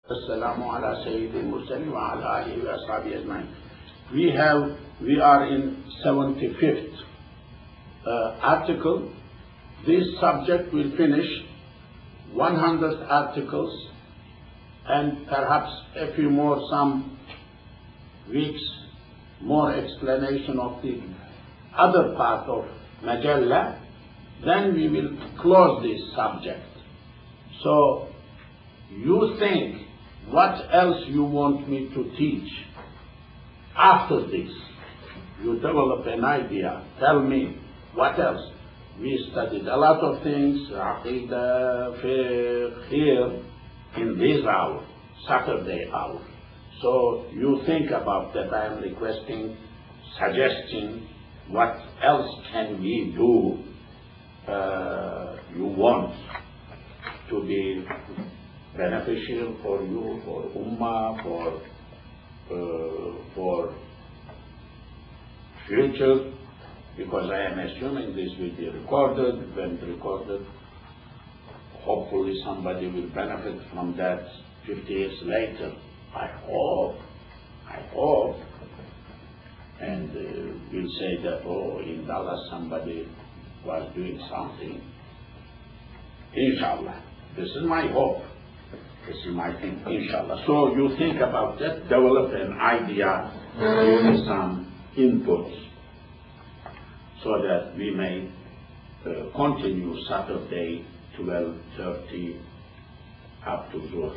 Assalamu ala Sayyidil Mursalin wa ala alihi wa ashabihi ajma'in. We are in 75th article. This subject will finish 100 articles and perhaps a few more, some weeks, more explanation of the other part of Majalla. Then we will close this subject. So you think what else you want me to teach after this? You develop an idea. Tell me what else. We studied a lot of things, Aqidah, Fiqh, here in this hour, Saturday hour. So you think about that. I am requesting, suggesting what else can we do you want to be beneficial for you, for Ummah, for future, because I am assuming this will be recorded. When recorded, hopefully somebody will benefit from that 50 years later. I hope, and will say that, oh, in Dallas somebody was doing something. Inshallah. This is my hope. This is my thing, inshallah. So you think about that, develop an idea, give me some input, so that we may continue Saturday 12:30 up to Zuhr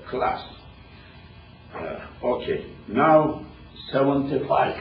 class. Okay, now 75.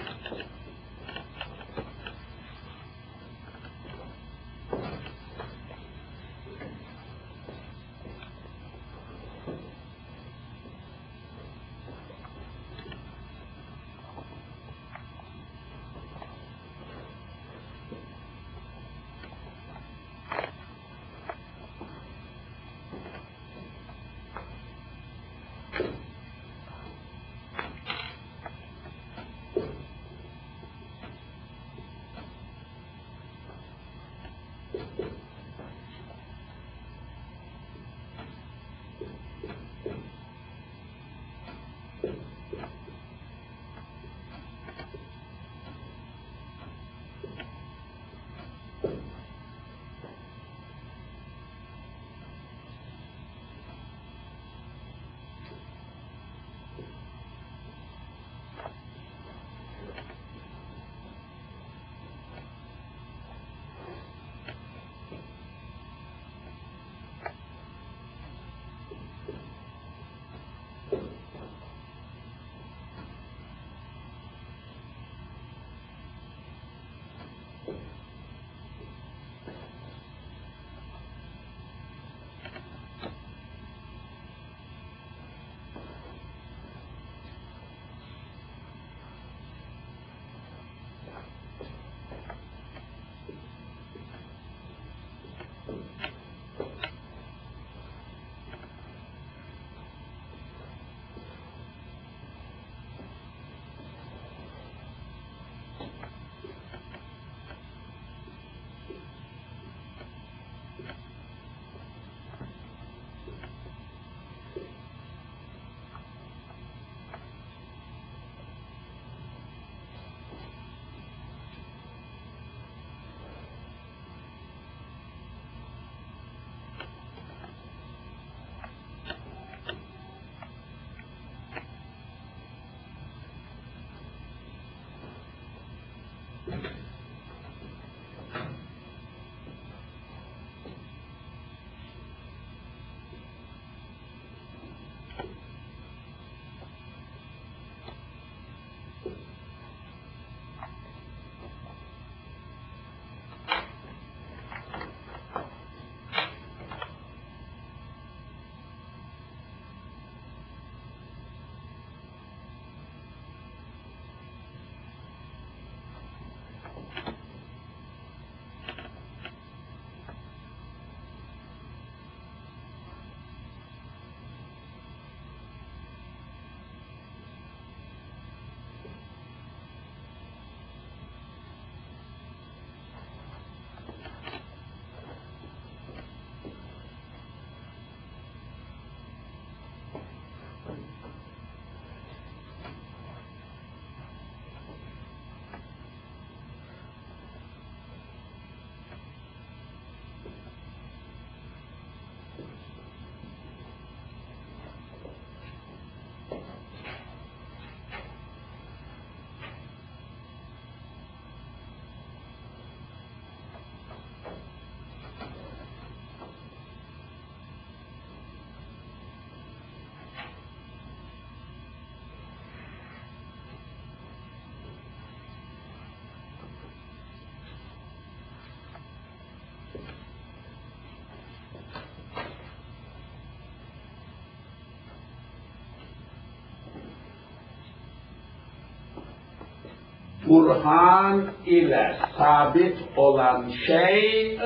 burhan ile sabit olan şey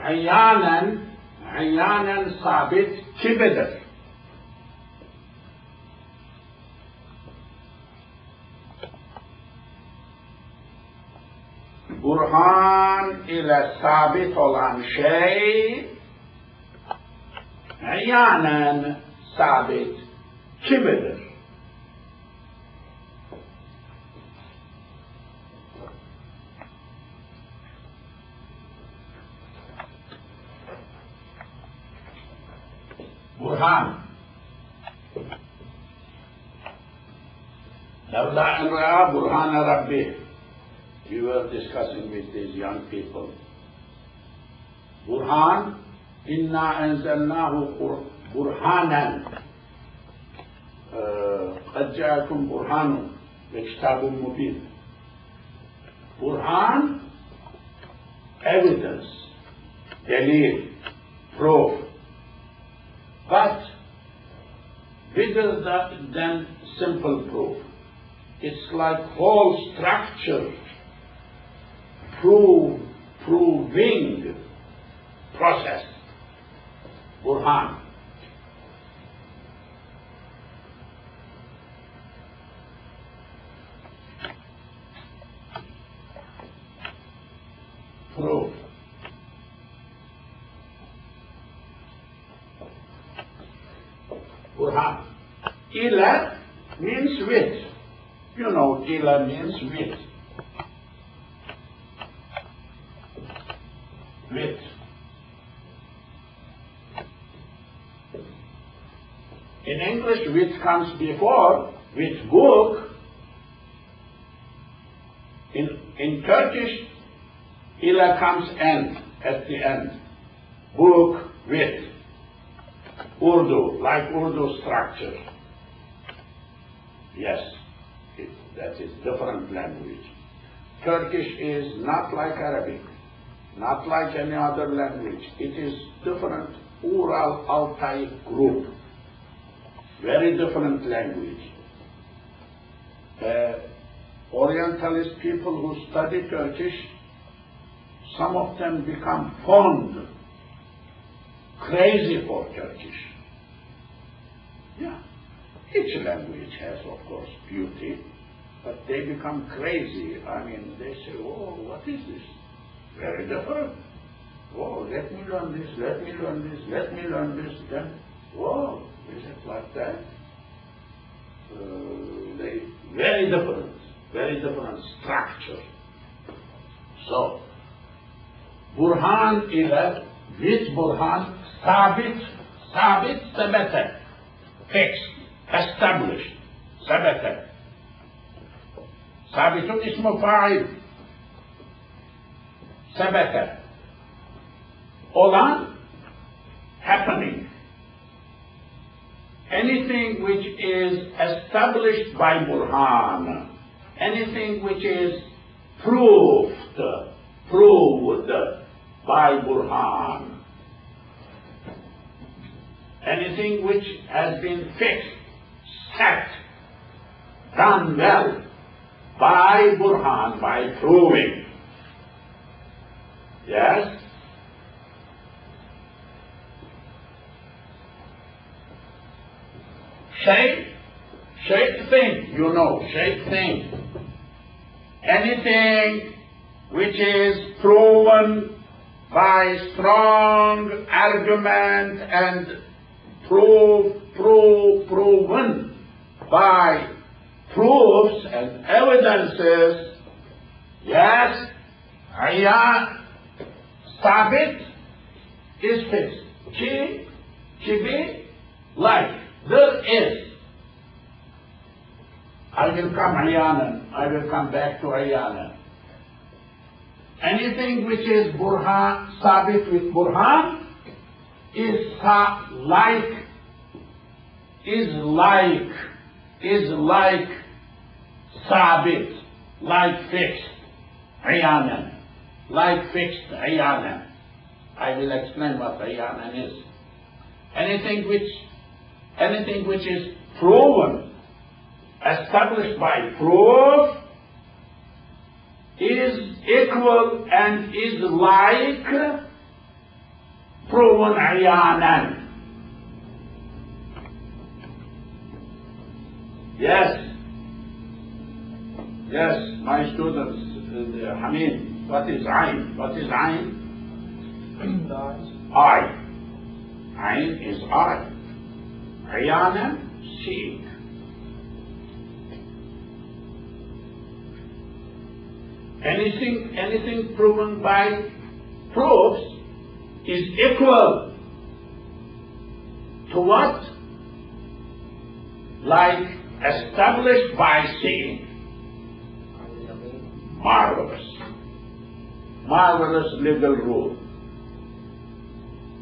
ayanen sabit kimidir? Burhan ile sabit olan şey ayanen sabit kimidir? Burhan. Levla en ra'a burhana Rabbi. We were discussing with these young people. Burhan, inna enzelnahu burhanan. قد جاءكم برهان وكتاب مبين. Burhan, evidence, dalil, proof. But bigger than simple proof. It's like whole structure, proving process. Burhan. Proof. Burhan. Ila means with. You know, ila means with. With. In English, with comes before, with book. In Turkish, ila comes end, at the end. Book with. Urdu, like Urdu structure. Yes, that is different language. Turkish is not like Arabic, not like any other language. It is different Ural-Altay group. Very different language. Orientalist people who study Turkish, some of them become fond, crazy for Turkish. Yeah. Each language has, of course, beauty, but they become crazy. I mean, they say, oh, what is this? Very different. Oh, let me learn this, let me learn this, let me learn this. Then, whoa, is it like that? Very different structure. So, Burhan ile, with Burhan, sabit, sabete, fixed, established, sabete. Sabitun ismu fa'il, sabete. Olan, happening. Anything which is established by Burhan, anything which is proved by Burhan, anything which has been fixed, set, done well by Burhan, by proving. Yes? Shape thing, you know, shape thing. Anything which is proven by strong argument and proven by proofs and evidences. Yes, sabit is fixed. Be like. There is. I will come back to ayanan. Anything which is burhan, sabit with burhan, is like sabit, like fixed, ayanan, like fixed ayanan. I will explain what ayanan is. Anything which is proven, established by proof, is equal and is like proven ayanan. Yes, my students, Hamid, what is ayn? What is ayn? Eye. Ayn is eye. Ayanan, seeing. Anything proven by proofs is equal to what? Like established by seeing. Marvelous. Marvelous legal rule.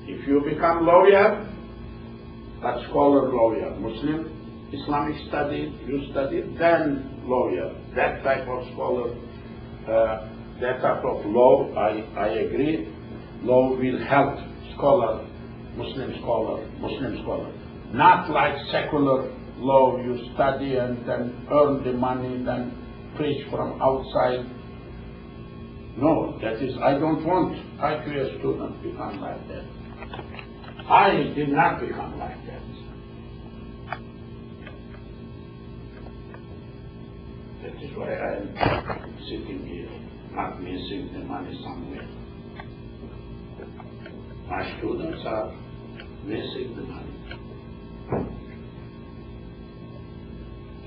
If you become lawyer, that scholar lawyer, Muslim, Islamic study, you study, then lawyer. That type of scholar, that type of law, I agree, law will help scholar, Muslim scholar. Not like secular law, you study and then earn the money, then preach from outside. No, that is, I don't want IQA students become like that. I did not become like that. That is why I am sitting here, not missing the money somewhere. My students are missing the money.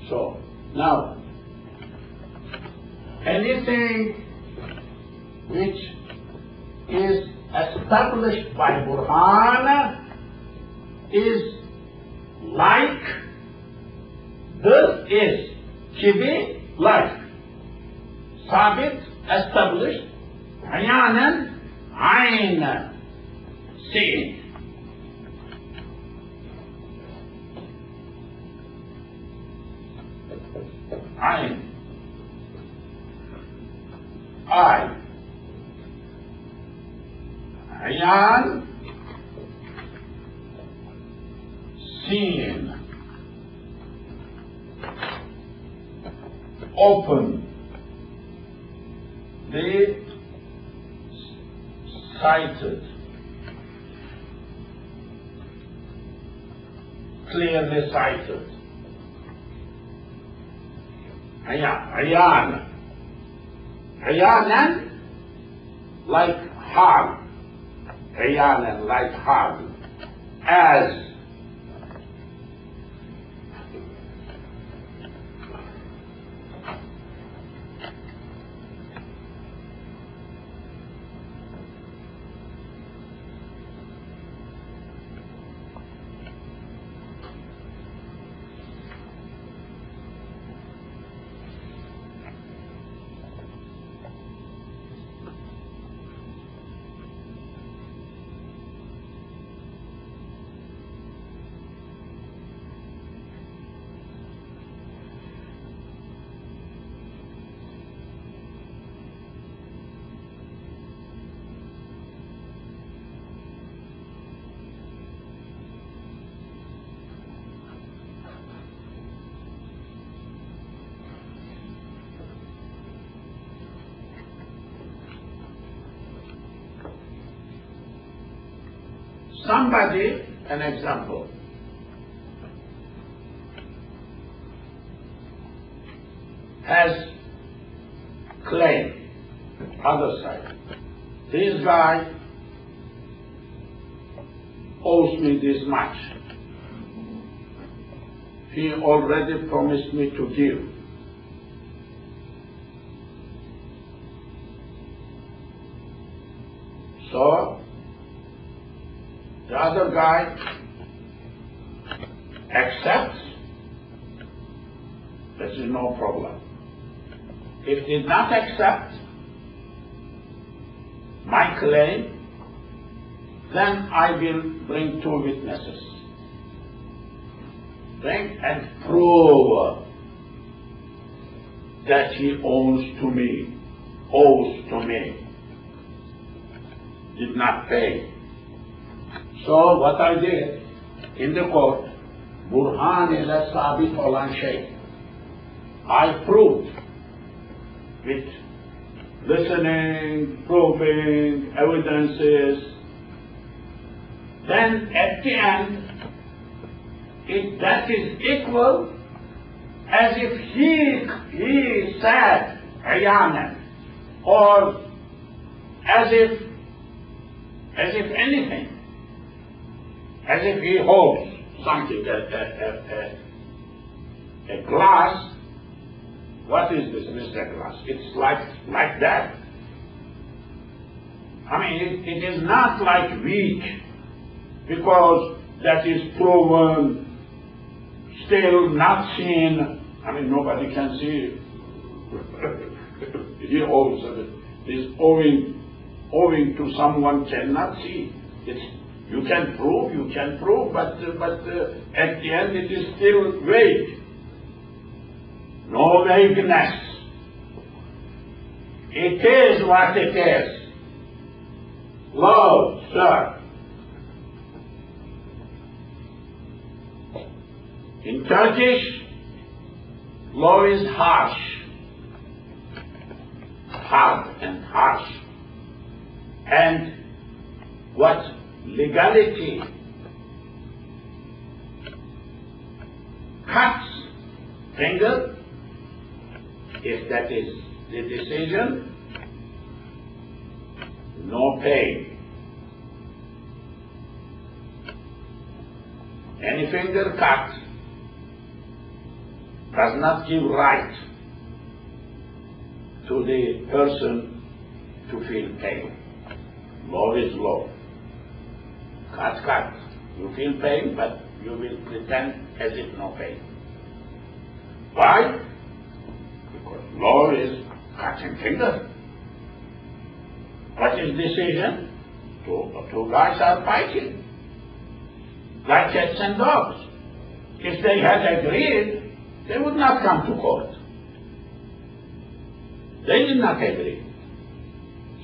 So, now, anything which is established by Burhan is like, this is Chibi, like, Sabit, established, Ayanan, Ayn, seeing. Ayn, eye. Ayan, seeing, open, the sighted, clearly sighted. Ayan, ayanan, like hard. Ayanan, like hard, as. Somebody, an example, has claim, other side. This guy owes me this much. He already promised me to give. So, the other guy accepts, there is no problem. If he did not accept my claim, then I will bring two witnesses. Bring and prove that he owes to me, did not pay. So what I did in the court, Burhan ile sabit olan şey, I proved with listening, probing, evidences. Then at the end, that is equal as if he said ayanan, or as if anything, as if he holds something, a glass. What is this, Mr. Glass? It's like that. I mean, it is not like weak, because that is proven, still not seen. I mean, nobody can see it. He owes it. Is owing to someone cannot see. You can prove, but at the end it is still vague. No vagueness. It is what it is. Love, sir. In Turkish, law is harsh, hard and harsh. And what legality cuts finger, if that is the decision, no pain. Any finger cut does not give right to the person to feel pain. Law is law. Cut. You feel pain, but you will pretend as if no pain. Why? Because law is cutting finger. What is decision? Two guys are fighting, like cats and dogs. If they had agreed, they would not come to court. They did not agree.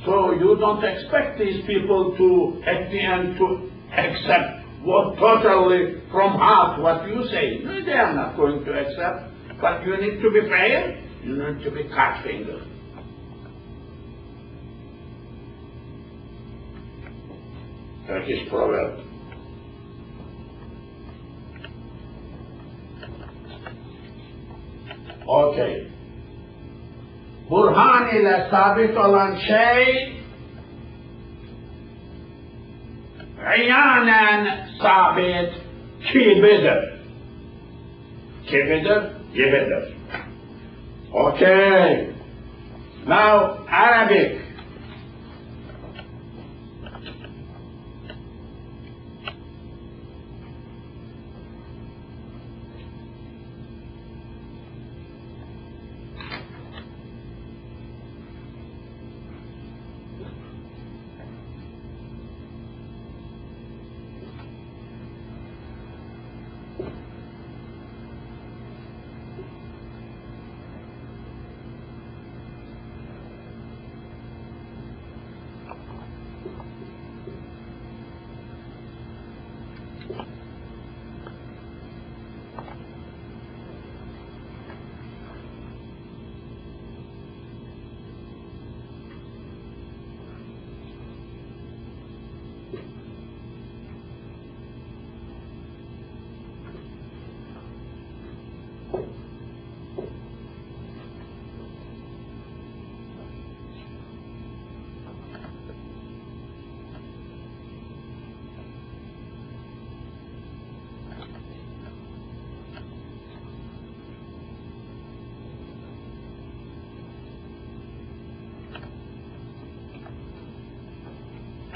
So you don't expect these people to, at the end, to accept what totally from heart what you say. No, they are not going to accept. But you need to be fair. You need to be cut finger. Turkish proverb. Okay. Burhan ile sabit olan şey iyanen sabit gibidir. Gibidir. Okay. Now Arabic.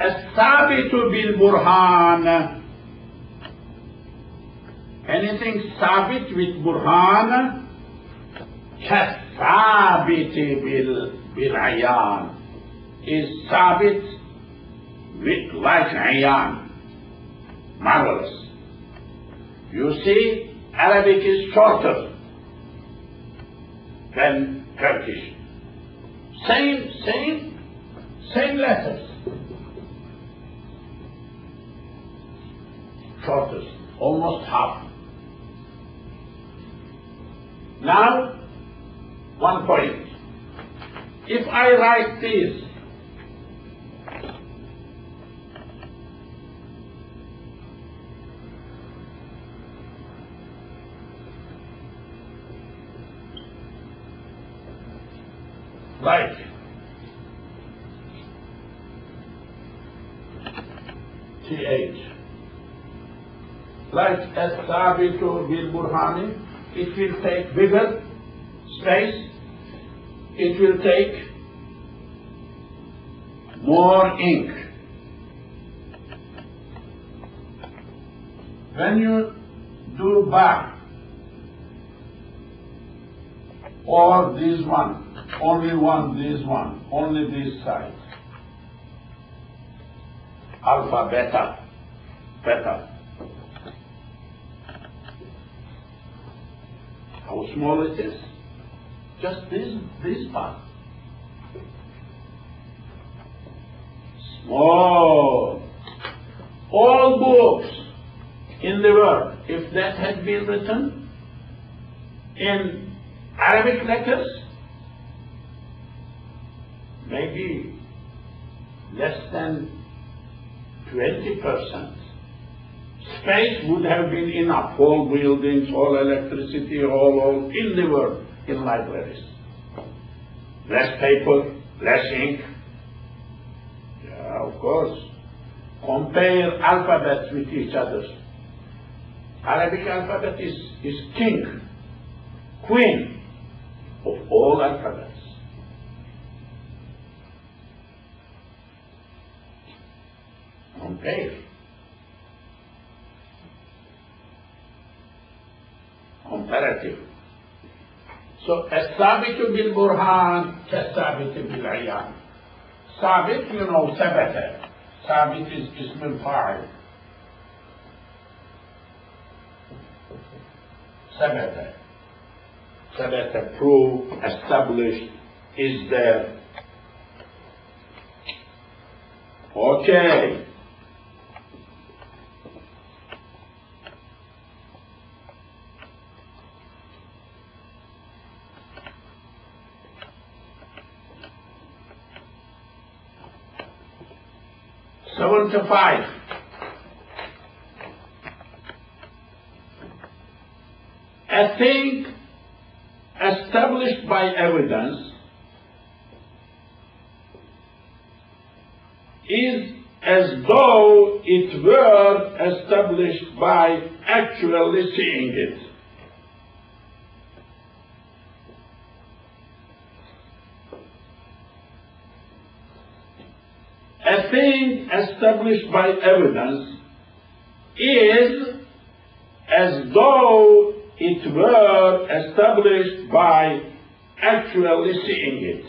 الثابت بالبرهان. Anything sabit with burhan, كالثابت بالعيان, is sabit with like ayan. Marvelous. You see, Arabic is shorter than Turkish. Same letters. Shortest, almost half. Now, one point. If I write this, like TH, like As-Sabitu bil-Burhani, it will take bigger space, it will take more ink. When you do bar, or this one, this one, only this side, alpha, beta, beta. How small it is? Just this part. Small. All books in the world, if that had been written in Arabic letters, maybe less than 20%. Space would have been enough. All buildings, all electricity, all in the world, in libraries. Less paper, less ink. Yeah, of course. Compare alphabets with each other. Arabic alphabet is king, queen of all alphabets. Compare. Comparative. So, As-Sabitu bil-Burhan, As-Sabitu bil-Ayan. Sabit, you know, Sabata. Sabit is Ism al-Fa'il. Sabata. Sabata, proved, established, is there. Okay. Seven to five. A thing established by evidence is as though it were established by actually seeing it. A thing established by evidence is as though it were established by actually seeing it.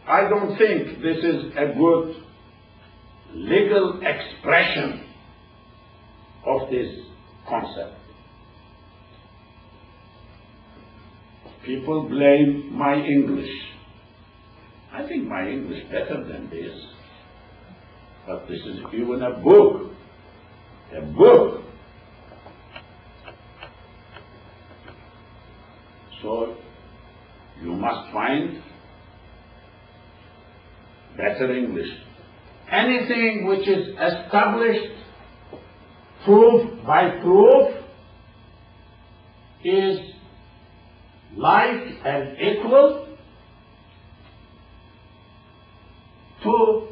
I don't think this is a good legal expression of this concept. People blame my English. I think my English better than this. But this is even a book. A book. So you must find better English. Anything which is established proof by proof is like and equal to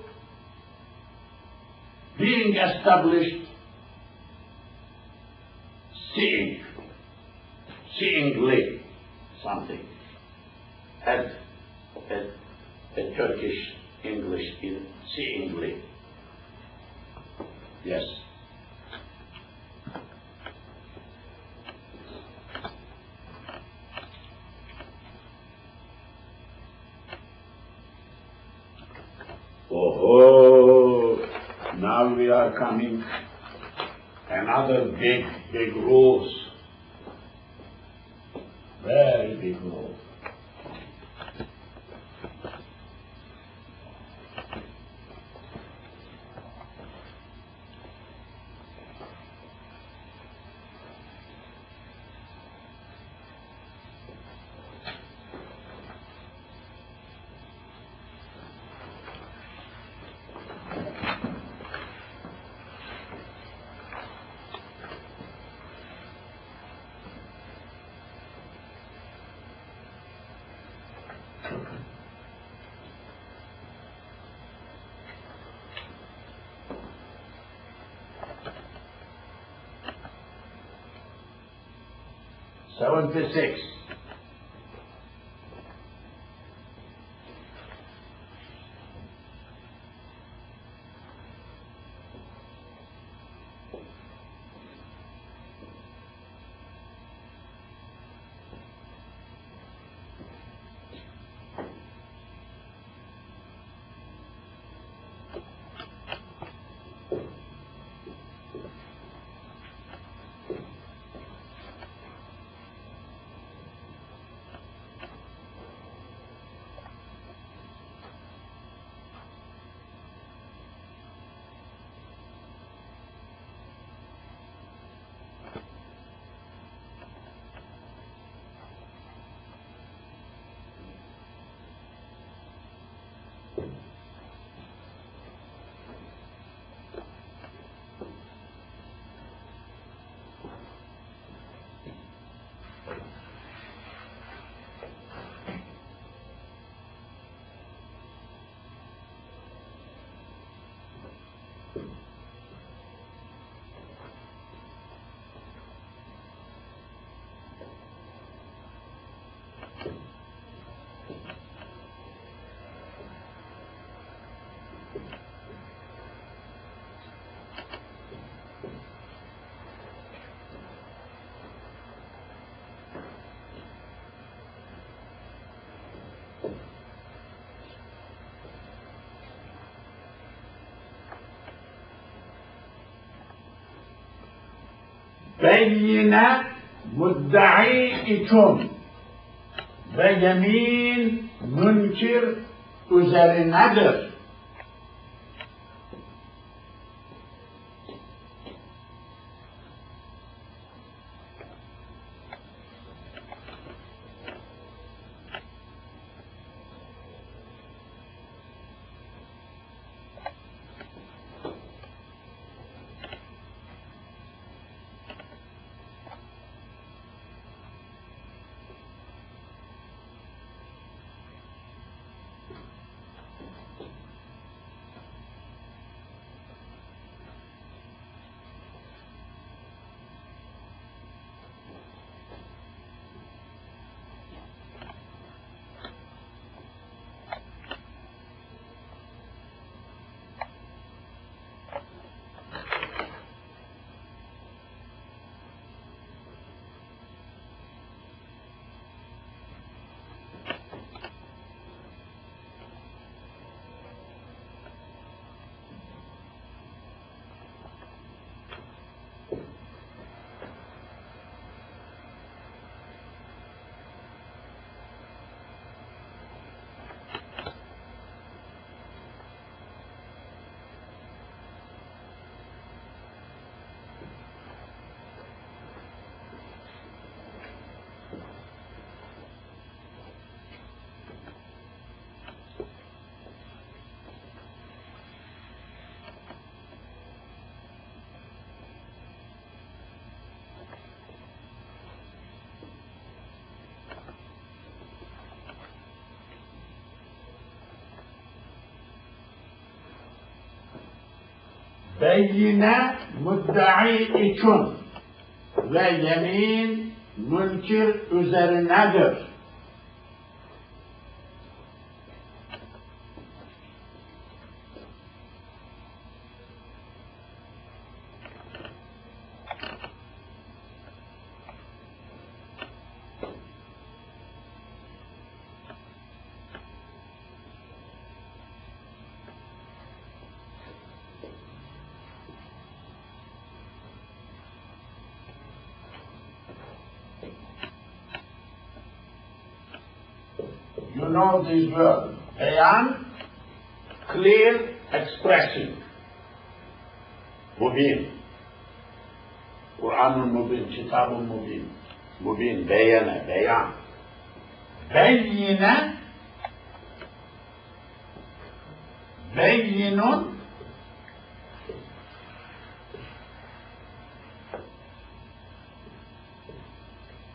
being established seeingly something, as a Turkish English is seeingly. Yes. Oh, now we are coming another big rules. Very big rule. 76. Beyyine müddai için ve yemin münkir üzerinedir. Beyyine müddai için ve yemin münkir üzerinedir. You know these words. Beyan, clear expression. Mubin. Kur'an-ı Mubin, Kitab-ı Mubin. Mubin, beyene, beyan. Beyyine, beyyinun,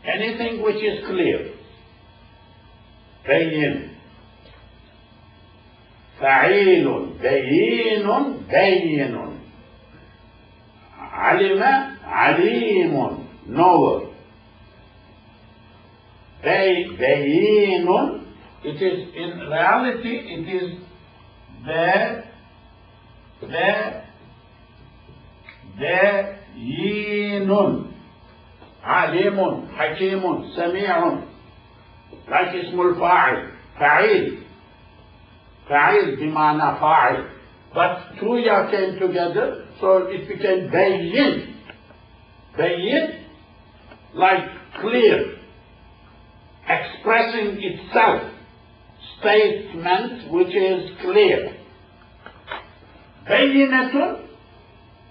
anything which is clear. Beyin. Fa'ilun, beyinun, beyinun. Alime, alimun, knower. Bayinun. It is, in reality, it is bayinun. Alimun, hakimun, sami'un. Like ismul fa'il. Fa'il. Fa'il bimana fa'il. But two ya came together, so it became bayin. Bayin, like clear, expressing itself, statement which is clear. Bayinatun,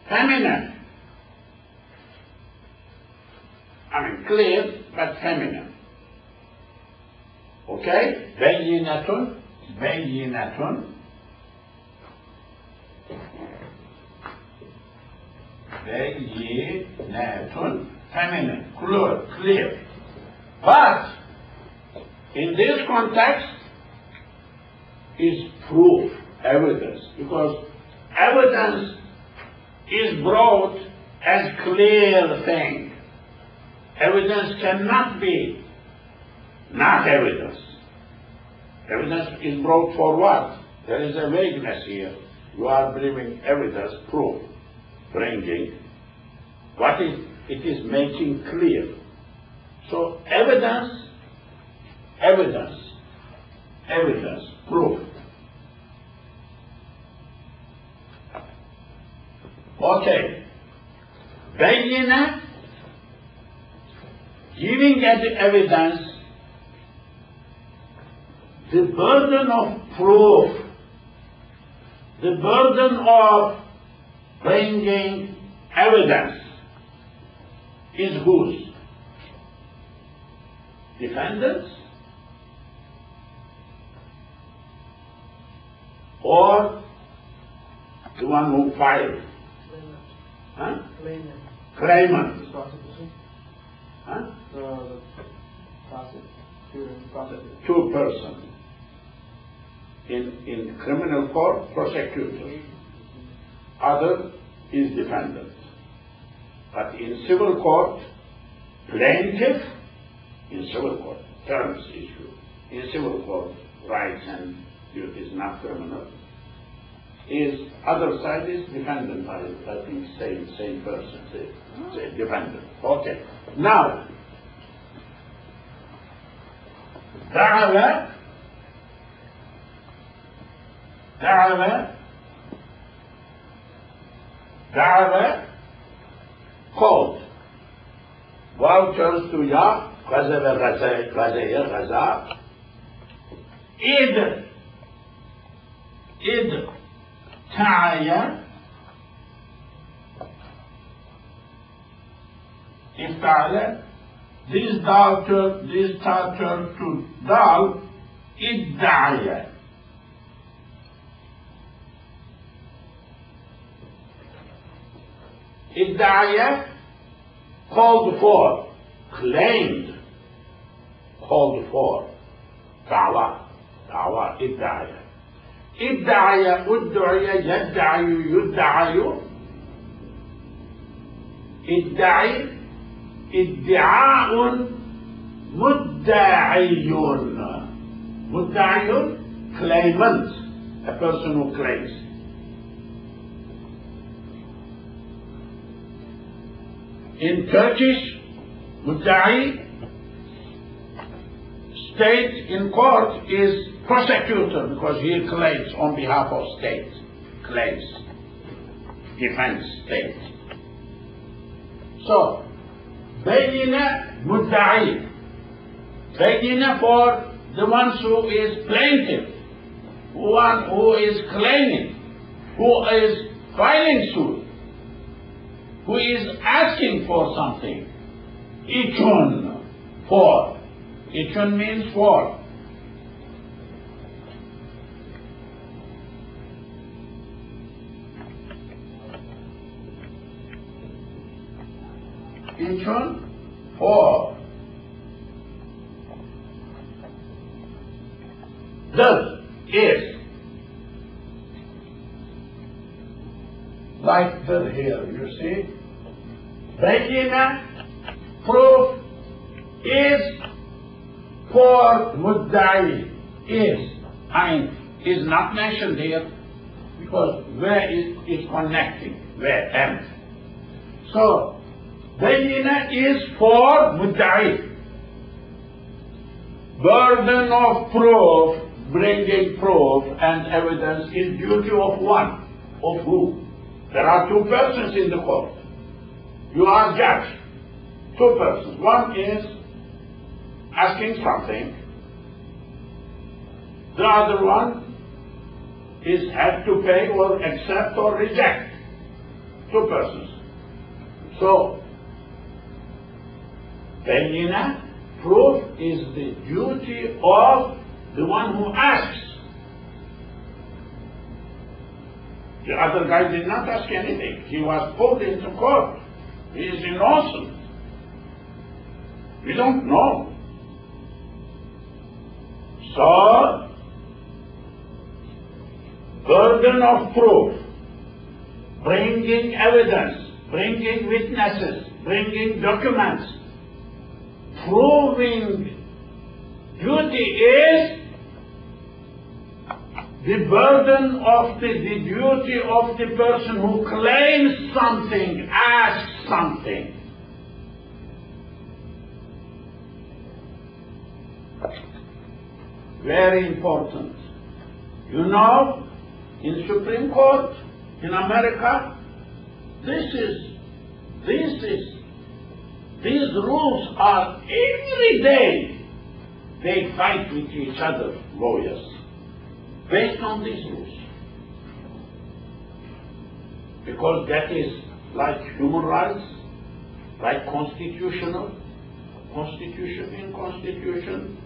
feminine. I mean clear but feminine. Okay? Bayinatun, bayinatun. Bayinatun, feminine, clear. But in this context is proof, evidence, because evidence is brought as clear thing. Evidence cannot be not evidence. Evidence is brought for what? There is a vagueness here. You are bringing evidence, proof, bringing. What is it is making clear. So evidence, proof. Okay. Bayina, giving evidence, the burden of proof, the burden of bringing evidence is whose? Defendants or the one who filed? Huh? Claimant. Huh? Two persons. In criminal court, prosecutor. Other is defendant. But in civil court, plaintiff, in civil court, terms issue. In civil court, rights and duties, not criminal. Is other side is defendant, I think same person, say defendant. Okay. Now, da'wa, called. Waw turns to ya, gaza. Id, ta'aya, ifta'ala. This ta turns to dal, idda'aya. Idda'aya, called for, claimed, called for. Da'wa, idda'aya. Idda'aya, uddu'aya, yadda'ayu, yudda'ayu. Idda'i, iddi'a'un, mudda'iyun. Mudda'iyun, claimant, a person who claims. In Turkish, mudda'i, state in court is prosecutor because he claims on behalf of state, claims, defends state. So, bayina mudda'i, bayina for the ones who is plaintiff, one who is claiming, who is filing suit, who is asking for something. Ichun, for. Ichun means for. Ichun, for. Does, is. Like the here, you see. Bayina, proof, is for mudda'i is not mentioned here because where is connecting, where and. So, bayina is for mudda'i. Burden of proof, bringing proof and evidence is duty of one. Of who? There are two persons in the court. You are judge. Two persons. One is asking something. The other one is have to pay or accept or reject. Two persons. So, bayina, proof, is the duty of the one who asks. The other guy did not ask anything. He was pulled into court. He is innocent. We don't know. So, burden of proof, bringing evidence, bringing witnesses, bringing documents, proving duty is the burden of the duty of the person who claims something, asks something. Very important. You know, in Supreme Court, in America, these rules are every day. They fight with each other, lawyers, based on these rules. Because that is like human rights, like constitution, in constitution,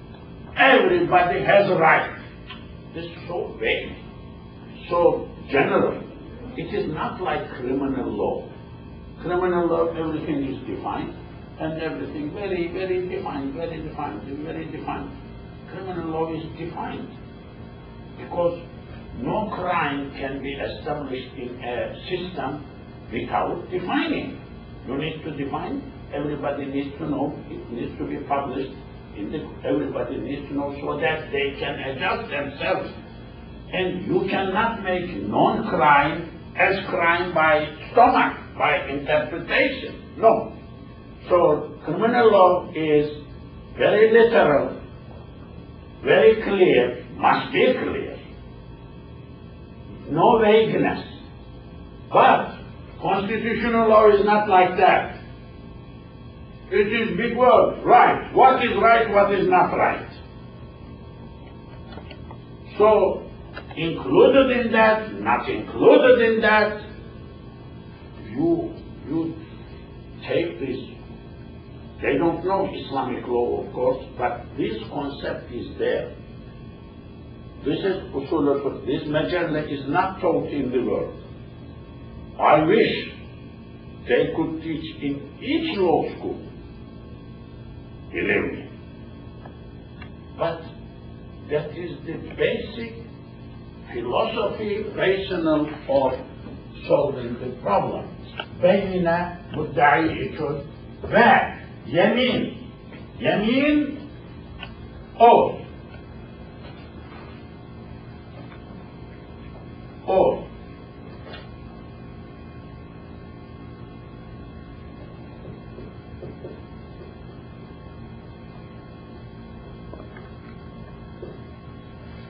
everybody has a right. This is so vague, so general. It is not like criminal law. Criminal law, everything is defined, and everything very, very defined, very defined, very defined. Criminal law is defined because no crime can be established in a system without defining. You need to define, everybody needs to know, it needs to be published, everybody needs to know so that they can adjust themselves. And you cannot make non-crime as crime by stomach, by interpretation. No. So criminal law is very literal, very clear, must be clear. No vagueness. But constitutional law is not like that. It is big word, right. What is right, what is not right. So, included in that, not included in that, you take this. They don't know Islamic law, of course, but this concept is there. This is usul al-fiqh. This majalla is not taught in the world. I wish they could teach in each law school. Believe me. But that is the basic philosophy, rationale of solving the problem. Bayina mudda'i itul ve yemin. Yemin, oath. Oath.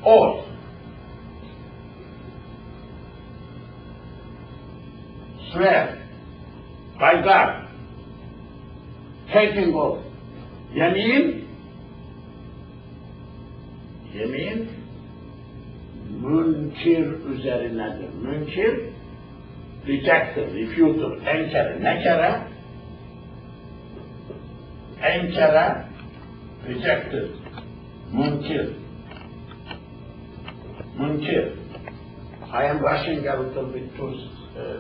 Oath. Swear by God. Taking oath. Yamin. Yemin münkir üzerinedir. Münkir rejector, refuter, enkere, nekere, enkere, rejected, münkir. Munkir. I am rushing a little bit too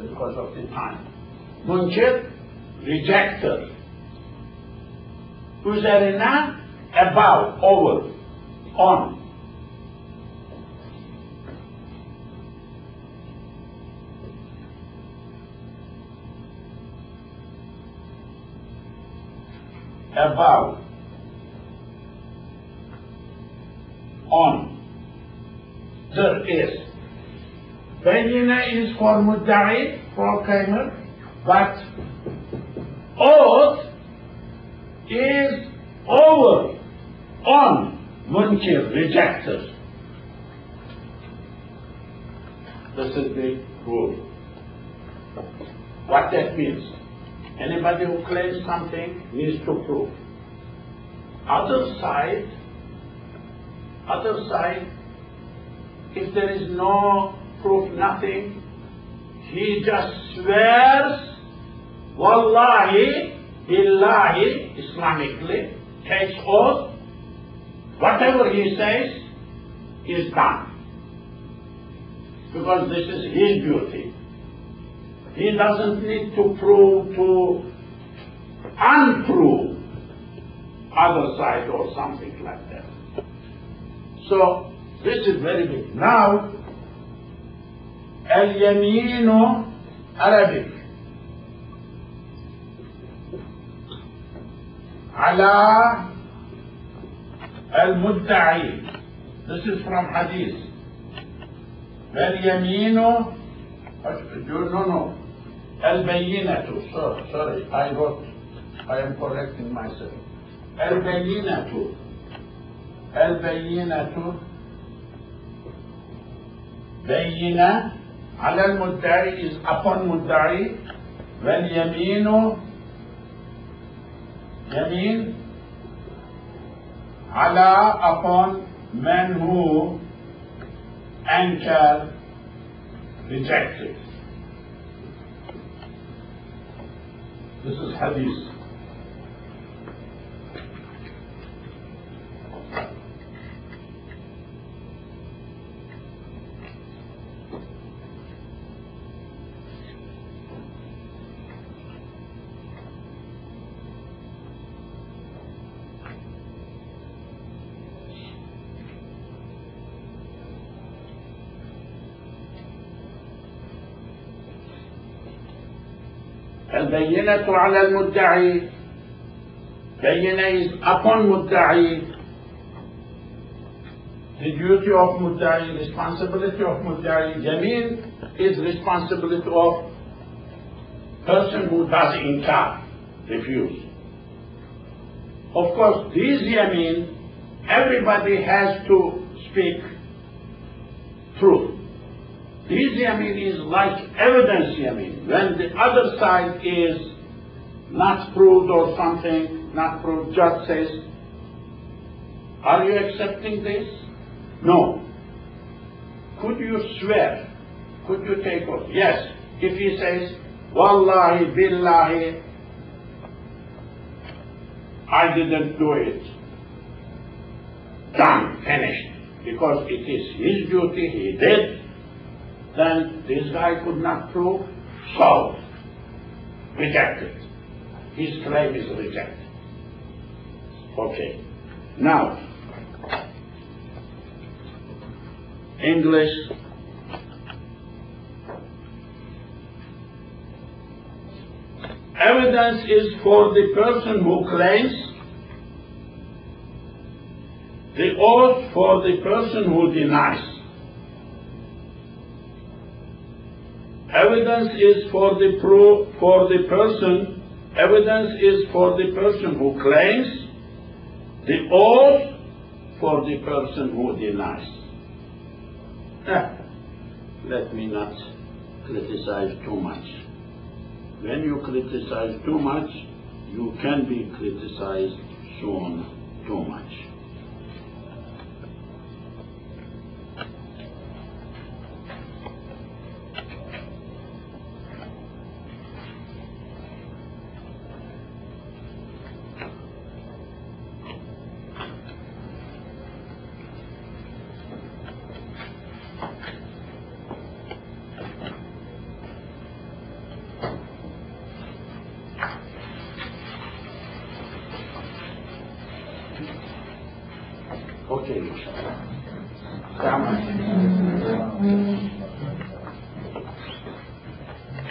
because of the time. Munkir, rejector. Üzerine, above, over, on. Above. answer is, Bayina is for Mudda'i, proclaimer, but oath is over on Munkir, rejector. This is the rule. What that means? Anybody who claims something needs to prove. Other side, if there is no proof, nothing, he just swears, Wallahi, Billahi, Islamically, takes oath, whatever he says is done. Because this is his duty. He doesn't need to prove to unprove other side or something like that. So this is very big. Now, al-yaminu, Arabic, ala al-mudda'i. This is from Hadith. Al-yaminu, no. Al-bayyinatu, sorry, I am correcting myself. Al-bayyinatu, bayyina, ala al-mudda'i is upon mudda'i, wal-yaminu, yamin, ala upon man who ankar, rejected. This is hadith. البينة على المدعي. Bayyina is upon mudda'i. The duty of mudda'i, responsibility of mudda'i. Yamin is responsibility of person who does inkar, refuse. Of course, these yamin, everybody has to speak truth. This yamin is like evidence yamin. When the other side is not proved or something, not proved, judge says, are you accepting this? No. Could you swear? Could you take oath? Yes. If he says, Wallahi, Billahi, I didn't do it. Done, finished. Because it is his duty, he did. Then this guy could not prove, so rejected. His claim is rejected. Okay. Now, English. Evidence is for the person who claims, the oath for the person who denies. Evidence is for the person. Evidence is for the person who claims. The oath for the person who denies. Let me not criticize too much. When you criticize too much, you can be criticized soon too much. Okay,